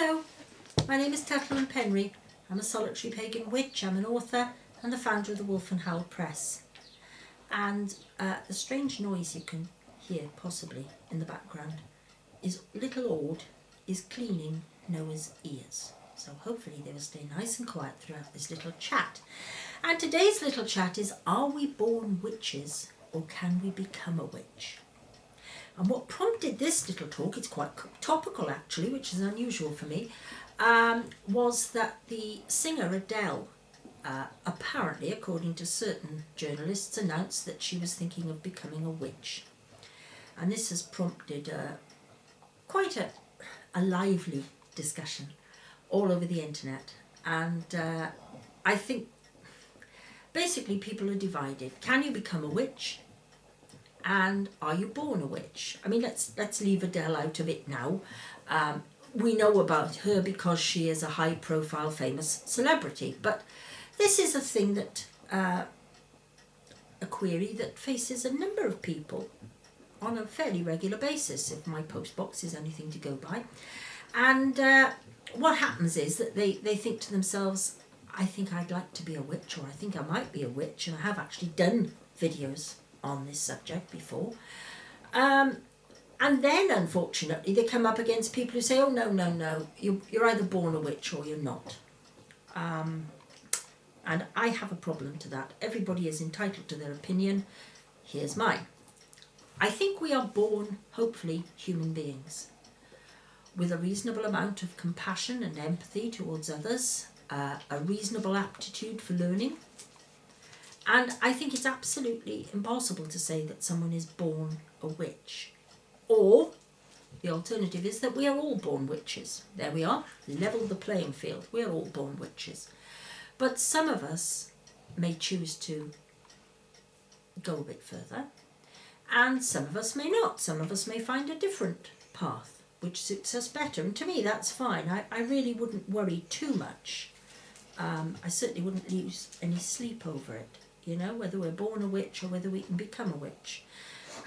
Hello, my name is Tylluan Penry. I'm a solitary pagan witch, I'm an author and the founder of the Wolf and Howl Press. And the strange noise you can hear possibly in the background is little Ord is cleaning Noah's ears. So hopefully they will stay nice and quiet throughout this little chat. And today's little chat is, are we born witches or can we become a witch? And what prompted this little talk, it's quite topical actually, which is unusual for me, was that the singer Adele, apparently, according to certain journalists, announced that she was thinking of becoming a witch. And this has prompted quite a lively discussion all over the internet. And I think basically people are divided. Can you become a witch? And are you born a witch? I mean, let's leave Adele out of it now. We know about her because she is a high-profile, famous celebrity. But this is a thing that, a query that faces a number of people on a fairly regular basis, if my postbox is anything to go by. And what happens is that they think to themselves, I think I'd like to be a witch, or I think I might be a witch, and I have actually done videos on this subject before. And then, unfortunately, they come up against people who say, oh, no, you're either born a witch or you're not. And I have a problem to that. Everybody is entitled to their opinion. Here's mine. I think we are born, hopefully, human beings with a reasonable amount of compassion and empathy towards others, a reasonable aptitude for learning. And I think it's absolutely impossible to say that someone is born a witch. Or the alternative is that we are all born witches. There we are, level the playing field. We are all born witches. But some of us may choose to go a bit further, and some of us may not. Some of us may find a different path which suits us better. And to me, that's fine. I really wouldn't worry too much. I certainly wouldn't lose any sleep over it. You know, whether we're born a witch or whether we can become a witch.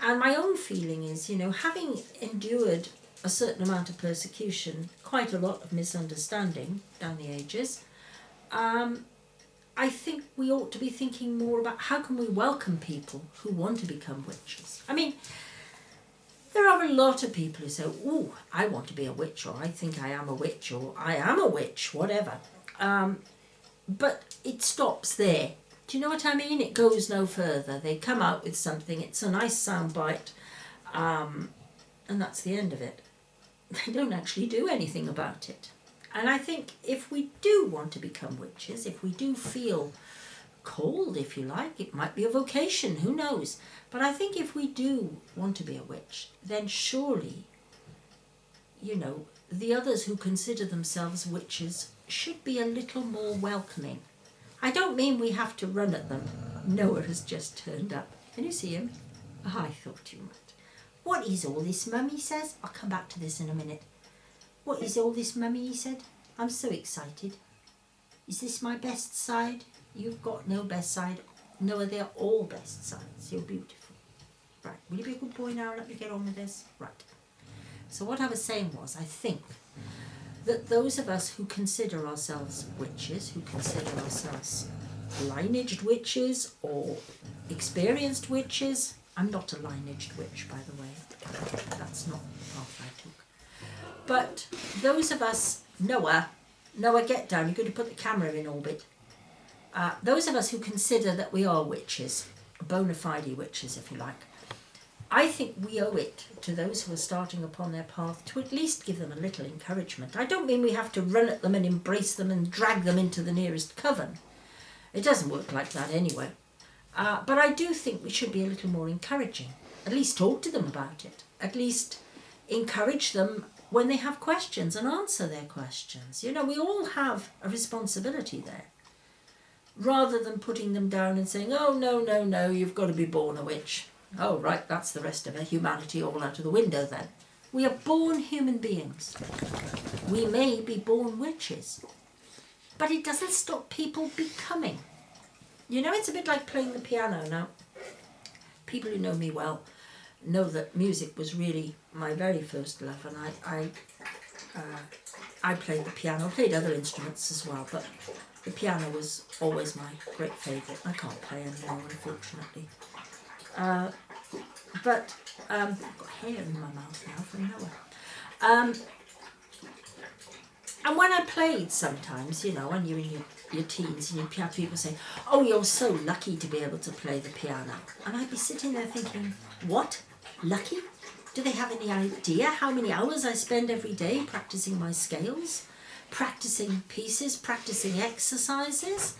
And my own feeling is, you know, having endured a certain amount of persecution, quite a lot of misunderstanding down the ages, I think we ought to be thinking more about how can we welcome people who want to become witches. I mean, there are a lot of people who say, oh, I want to be a witch, or I think I am a witch, or I am a witch, whatever. But it stops there. Do you know what I mean? It goes no further. They come out with something, it's a nice sound bite, and that's the end of it. They don't actually do anything about it. And I think if we do want to become witches, if we do feel called, if you like, it might be a vocation, who knows? But I think if we do want to be a witch, then surely, you know, the others who consider themselves witches should be a little more welcoming. I don't mean we have to run at them. Noah has just turned up. Can you see him? Oh, I thought you might. What is all this, Mum, he says. I'll come back to this in a minute. What is all this, Mummy, he said. I'm so excited. Is this my best side? You've got no best side. Noah, they're all best sides. You're beautiful. Right, will you be a good boy now? Let me get on with this. Right. So what I was saying was, I think that those of us who consider ourselves witches, who consider ourselves lineaged witches or experienced witches, I'm not a lineaged witch, by the way, that's not the path I took, but those of us, Noah, get down, you're going to put the camera in orbit, those of us who consider that we are witches, bona fide witches if you like, I think we owe it to those who are starting upon their path to at least give them a little encouragement. I don't mean we have to run at them and embrace them and drag them into the nearest coven. It doesn't work like that anyway. But I do think we should be a little more encouraging. At least talk to them about it. At least encourage them when they have questions and answer their questions. You know, we all have a responsibility there. Rather than putting them down and saying, oh, no, you've got to be born a witch. Oh, right, that's the rest of humanity all out of the window then. We are born human beings. We may be born witches. But it doesn't stop people becoming. You know, it's a bit like playing the piano now. People who know me well know that music was really my very first love, and I I played the piano, played other instruments as well, but the piano was always my great favourite. I can't play anymore, unfortunately. But I've got hair in my mouth now from nowhere. And when I played sometimes, you know, when you're in your teens and you have people say, oh, you're so lucky to be able to play the piano. And I'd be sitting there thinking, what? Lucky? Do they have any idea how many hours I spend every day practicing my scales, practicing pieces, practicing exercises?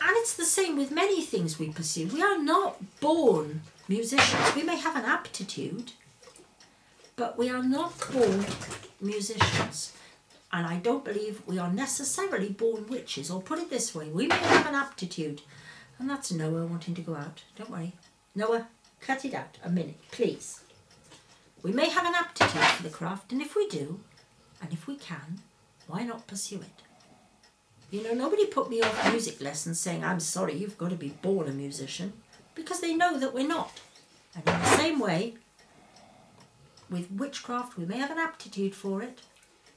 And it's the same with many things we pursue. We are not born musicians. We may have an aptitude, but we are not born musicians. And I don't believe we are necessarily born witches. Or put it this way, we may have an aptitude. And that's Noah wanting to go out. Don't worry. Noah, cut it out a minute, please. We may have an aptitude for the craft, and if we do, and if we can, why not pursue it? You know, nobody put me off music lessons saying, I'm sorry, you've got to be born a musician, because they know that we're not. And in the same way, with witchcraft, we may have an aptitude for it,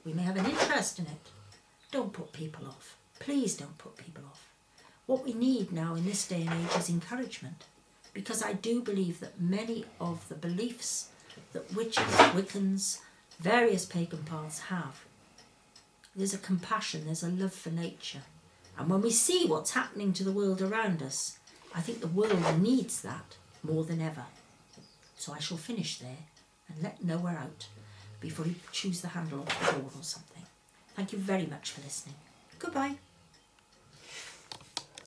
we may have an interest in it. Don't put people off. Please don't put people off. What we need now in this day and age is encouragement, because I do believe that many of the beliefs that witches, Wiccans, various pagan paths have, there's a compassion, there's a love for nature. And when we see what's happening to the world around us, I think the world needs that more than ever. So I shall finish there and let Noah out before he chews the handle off the door or something. Thank you very much for listening. Goodbye.